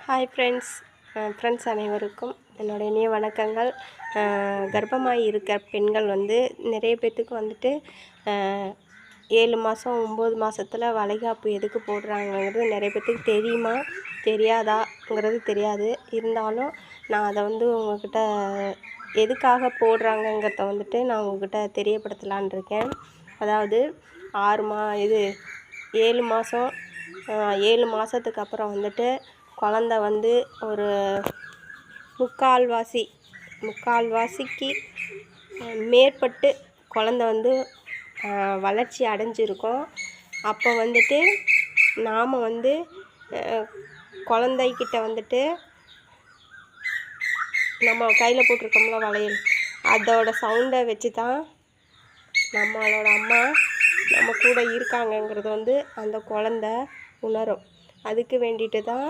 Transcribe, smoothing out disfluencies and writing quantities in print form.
Hi friends அனைவருக்கும் என்னுடைய இனிய வணக்கங்கள். கர்ப்பமாகி இருக்க பெண்கள் நிறைய பேர்த்துக்கு 7 மாதம் 9 மாதத்தில் வளைகாப்பு எதுக்கு போடுறாங்கங்கிறது நிறைய பேர்த்துக்கு தெரியுமா தெரியாதாங்கிறது தெரியாது. இருந்தாலும் நான் அதை உங்கள்கிட்ட எதுக்காக போடுறாங்கங்கிறத நான் உங்கள்கிட்ட தெரியப்படுத்தலான் இருக்கேன். அதாவது 7 மாதம் 7 மாதத்துக்கு அப்புறம் குழந்த ஒரு முக்கால்வாசிக்கு மேற்பட்டு குழந்த வளர்ச்சி அடைஞ்சிருக்கும். அப்போ நாம் குழந்தைக்கிட்ட நம்ம கையில் போட்டிருக்கோம்ல வளையல், அதோட சவுண்டை வச்சு தான் நம்மளோட அம்மா நம்ம கூட இருக்காங்கங்கிறது அந்த குழந்த உணரும். அதுக்கு வேண்டிட்டு தான்